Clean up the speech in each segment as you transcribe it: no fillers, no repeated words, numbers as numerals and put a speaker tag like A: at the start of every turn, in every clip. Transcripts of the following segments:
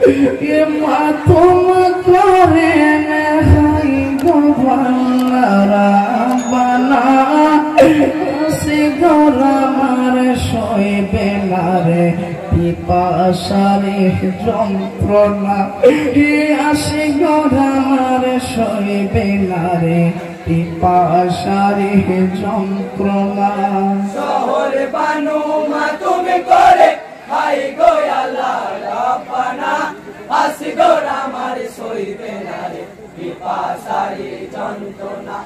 A: মাতুম করেন হাই গোবালারা বানা আসি গোরামার সইবে না রে পিপাসারে যন্ত্রণা আসি গোরামার সইবে না রে পিপাসারে যন্ত্রণা
B: শহরে বানু মাতুম করে হাই গো আল্লাহ রাব্বানা আসি গোরামার সইবে না রে পিপাসারে যন্ত্রণা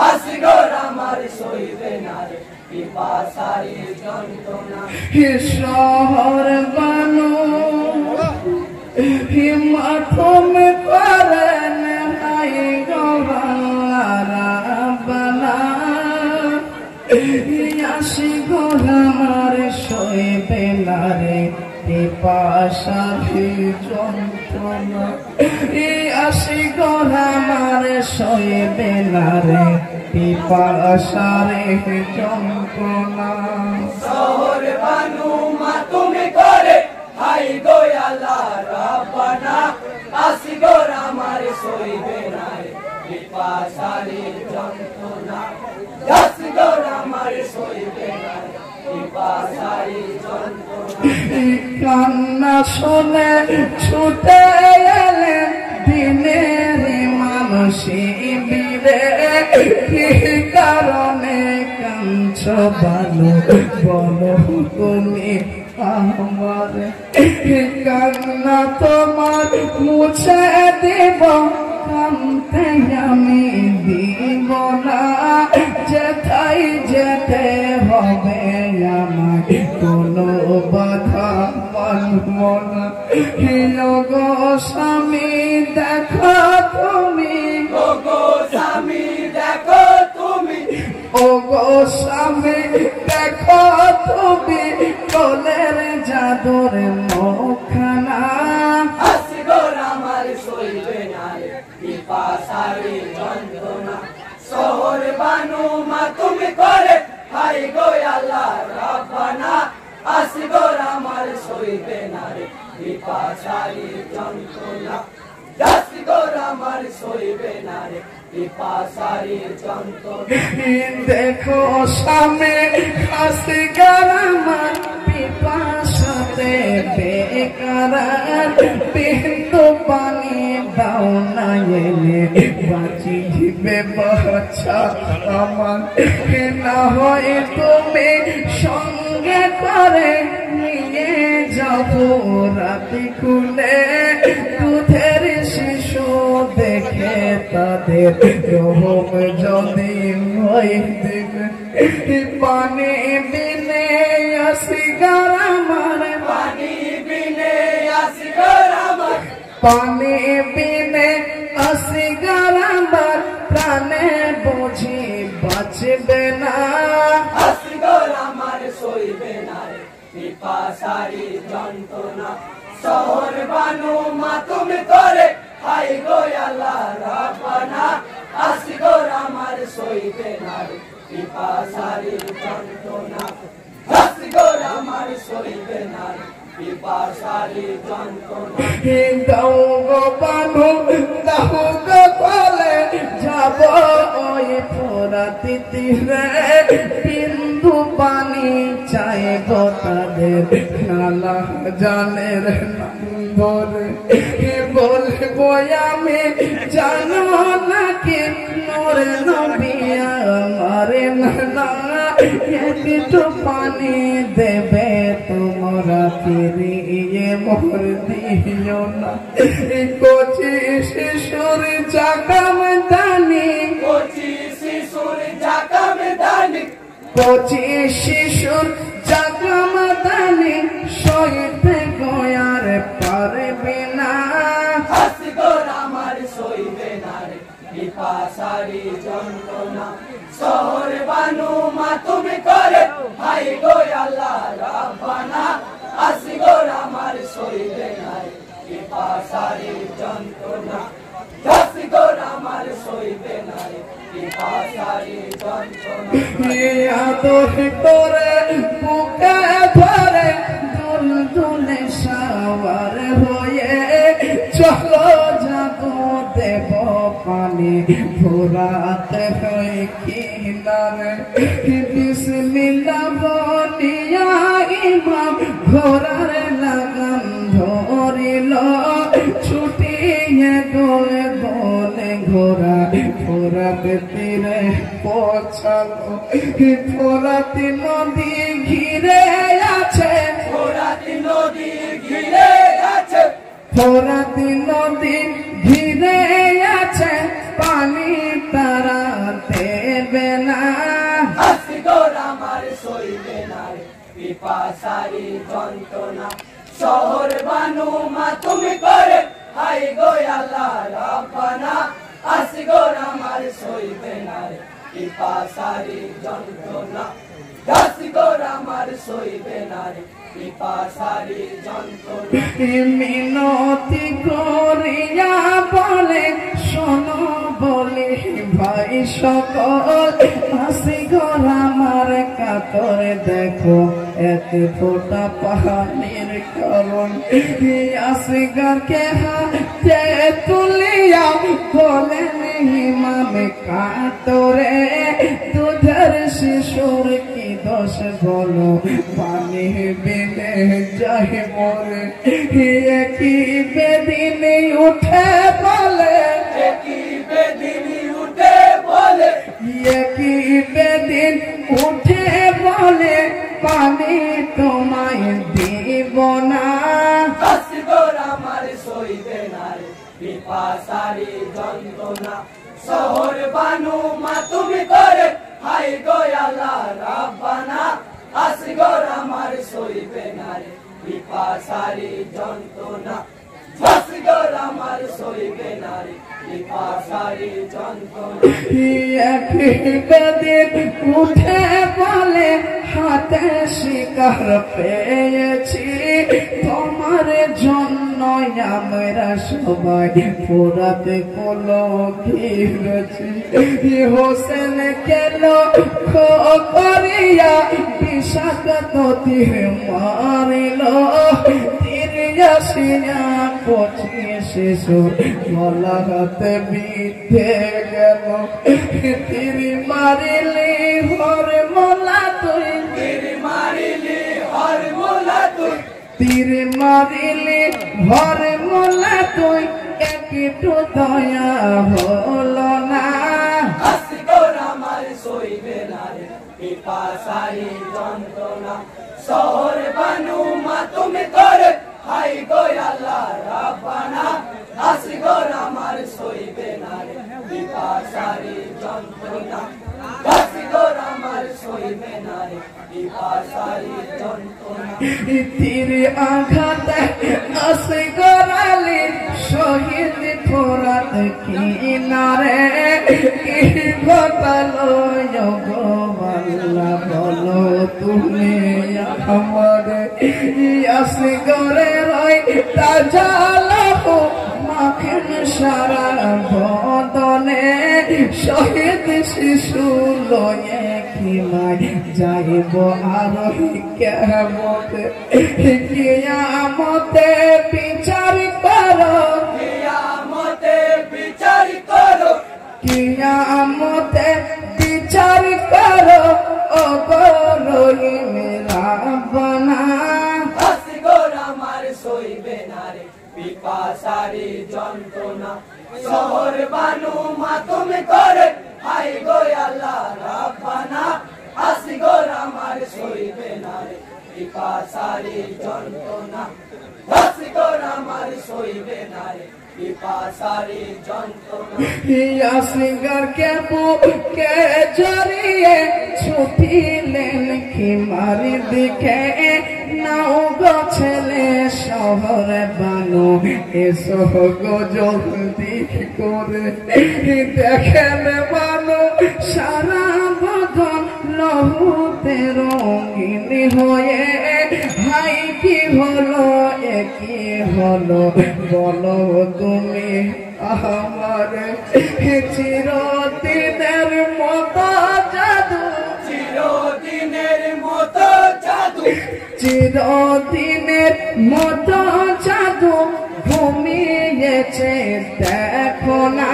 B: আসি গোরামার সইবে না রে পিপাসারে যন্ত্রণা
A: শহর বানু মাতুম করেন হাই গোবালারা বানা আসি গোরামার সইবে না রে পিপাসারে যন্ত্রণা আসি গোরামার সইবে না রে পিপাসারে যন্ত্রণা
B: শহর বানু মাতুম করে হাই গো আল্লাহ রাব্বানা আসি গোরামার সইবে না রে পিপাসারে যন্ত্রণা আসি গোরামার সইবে না রে পিপাসারে যন্ত্রণা
A: কান্না শুনে ছুটে এলেন দিনের মানুষে বিরে কি কারণে কাঞ্চ বালু বলো তুমি আমার কান্না তোমার মুছে দেব কান্তে আমি দিব না যেথায় যেতে হবে আমার কোনো বাধা মানব না গো স্বামী দেখো তুমি
B: ও গো স্বামী দেখো তুমি
A: ও গো স্বামী দেখো তুমি কোলের জাদুর মুখখানা
B: আসি গোরামার সইবে না রে পিপাসারে যন্ত্রণা শহর বানু মাতুম করে হাই গো আল্লাহ রাব্বানা আসি গোরামার সইবে না রে পিপাসারে যন্ত্রণা আসি গোরামার সইবে না রে পিপাসারে যন্ত্রণা
A: দেখো স্বামী হাসি গারামার পিপাসাতে বেকার বিন্দু পানি দাও না এলে বাঁচিবে বাচ্চা আমার না হয় তুমি সঙ্গে করে নিয়ে যাবো রাতি খুলে দুধের শিশু দেখে তাদের রোগ যদি হয় দেবে পানি বিনে আসি গারামার
B: পানি বিনে আসি গোরামার
A: পানি বিনে আসি গারামার প্রাণে বুঝি বাঁচবে না
B: আসি গোরামার সইবে না রে পিপাসারে যন্ত্রণা শহর বানু মাতুম করে হাই গো আল্লাহ রাব্বানা আসি গোরামার সইবে না রে পিপাসারে যন্ত্রণা আসি গোরামার সইবে না রে পিপাসারে যন্ত্রণা
A: দাও গো বানু দাও গো বলে যাব ওই ফোরাতি তীরে বিন্দু পানি চাইব তাদের নালা জানের নম্বরে বলবো আমি জানো নাকি মোরে নবী আমার না একটু পানি দেবে তোমরা ফিরিয়ে মোর দিও না কচি শিশুর জাগাম দানি
B: কচি শিশুর জাগাম দানি
A: কচি শিশুর জাগাম দানি সইতে গোয়ার পারবে না
B: আসি গোরামার সইবে না রে পিপাসারে যন্ত্রণা শহর বানু মাতুম করে হাই গো আল্লাহ রাব্বানা আসি গোরামার সইবে না রে পিপাসারে যন্ত্রণা আসি গোরামার সইবে না রে পিপাসারে যন্ত্রণা
A: আদর করে বুকে ধরে দুল দুলে সাওয়ার হয়ে চলো জাদু দেব পানি ভোরাতে হয় কিনারে বিসমিল্লাহ বলিয়া ইমাম ঘোড়ার লাগাম ধরিল ছুটিয়ে দোলে দোলে ঘোড়া ফোরাতে তীরে পৌঁছালো ফোরাতে নদী ঘিরে আছে
B: ফোরাতে নদী ঘিরে আছে
A: ফোরাতে নদী ঘিরে আছে পানি তারা দেবে না
B: আসগর আমার সইবে না রে পিপাসারি যন্ত্রণা শহর বানু মা তুমি করে হাই গো আল্লাহ রাব্বানা আসগর আমার সইবে না রে পিপাসারি যন্ত্রণা আসগর আমার সইবে না রে পিপাসারি যন্ত্রণা
A: মিনতি করিয়া বলে শোনো বলে ভাই সকল হাসি ঘর আমার কাতরে দেখো এত ফোটা পাহাড়ের কারণ আসগরকে হাতে তুলিয়া বলেন ইমামে কাতরে দুধের শিশুর কি দোষ বলো পানি বিনে যাই মরে কি বেদিন উঠে বলে
B: কি বেদিনী উঠে বলে
A: কি বেদিন উঠে বলে পানি তোমায় দিব না
B: আসগর আমার সইবে না রে পিপাসারি যন্ত্রণা শহর বানু মা তুমি করে হাই গো আল্লাহ রাব্বানা আসগর আমার সইবে না রে পিপাসারি যন্ত্রণা আসগর আমার সইবে না রে পিপাসারি যন্ত্রণা
A: বেদিন উঠে বলে হাতে শিকার পেয়েছি তোমার জন্য আমরা সবাই ফোরাতে কলো ঘিরেছি হোসেন কেন করিয়া বিষাক্ত তীর মারিল তীর আসিয়া পচিয়ে শিশু গলা হাতে বিধে গেল তীর মারিলি হর মোলা তুই
B: তীর মারিলি হর মোলা তুই
A: তীর মারিলি হর মোলা তুই একটু দয়া হলো না
B: আসগর আমার সইবে না রে পিপাসারি যন্ত্রণা শহর বানু মা তুমি করে হাই গো আল্লাহ রাব্বানা আসগর আমার সইবে না রে পিপাসারি যন্ত্রণা আসগর আমার সইবে না রে পিপাসারি যন্ত্রণা
A: তীর আঘাতে আসগর আলী শহীদ ফোরাত কিনারে কি ঘটালো আল্লাহ বলো তুমি আমার আসগরে রই তাজালো মাখন সারা বদনে শহীদ শিশু লয়ে কি মাই যাইব আরোহী কেমতে কিয়ামতে বিচার করো
B: কিয়ামতে বিচার করো
A: কিয়ামতে বিচার করো ও রহিম রাব্বানা
B: আসগর আমার সইবে না রে পিপাসারি যন্ত্রণা শহর বানু মা তুমি করে হাই গো আল্লাহ রাব্বানা আসগর আমার সইবে না রে পিপাসারি যন্ত্রণা আসগর আমার সইবে না রে পিপাসারি যন্ত্রণা
A: আসগর কে বুকে জড়িয়ে ছুটিলেন কি মারি দিকে নাও গো ছেলে শহরে বানু এসো গো জলদি করে দেখেন বানু সারা বদন লহুতে রঙিন হয়ে হাই কি হলো কি হলো বলো তুমি আমার চিরদিনের মতো জাদু
B: চিরদিনের মতো জাদু
A: চিরদিনের মতো জাদু ঘুমিয়ে বেঁচে দেখো না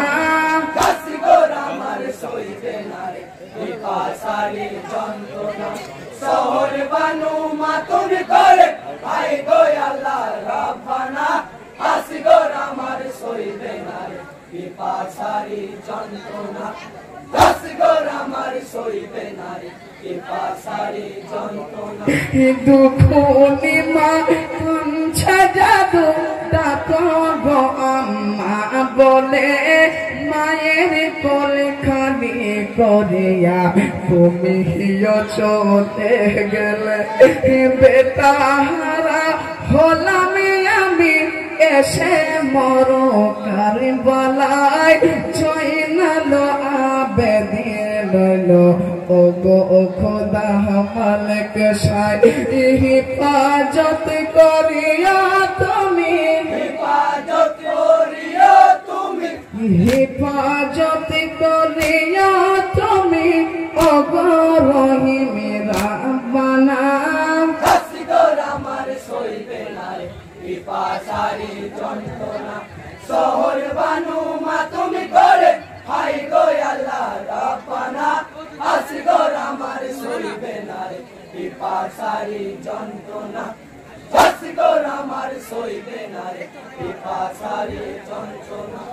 B: কাশি গোর আমার সইবে না রে পিপাসারি যন্ত্রণা শহর বানু মাতুন করে হায় গো আল্লাহ রাব্বানা কাশি গোর আমার সইবে না রে পিপাসারি যন্ত্রণা কাশি গোর আমার সইবে না রে পিপাসারি যন্ত্রণা
A: দুঃখনি মা কাঞ্ছা জাদু ডাকো গো আম্মা বলে মায়ের কোলে খালি করিয়া তুমি চলে গেলে বেতাহারা হলাম আমি এসে মরো কার বলাই জয়নালো আবেদিন ও গো খোদা মালিক সাই হিফাজত করিয়া তুমি
B: হিফাজত করিয়া তুমি
A: হিফাজত করিয়া তুমি ও গো রহিম রাব্বানা
B: কাশি গোর আমার সইবে না রে পিপাসারি যন্ত্রণা শহর বানু মাতুম করে হায় গো আল্লাহ রাব্বানা কাশি গোর আমার সইবে না রে পিপাসারি যন্ত্রণা কাশি গোর আমার সইবে না রে পিপাসারি যন্ত্রণা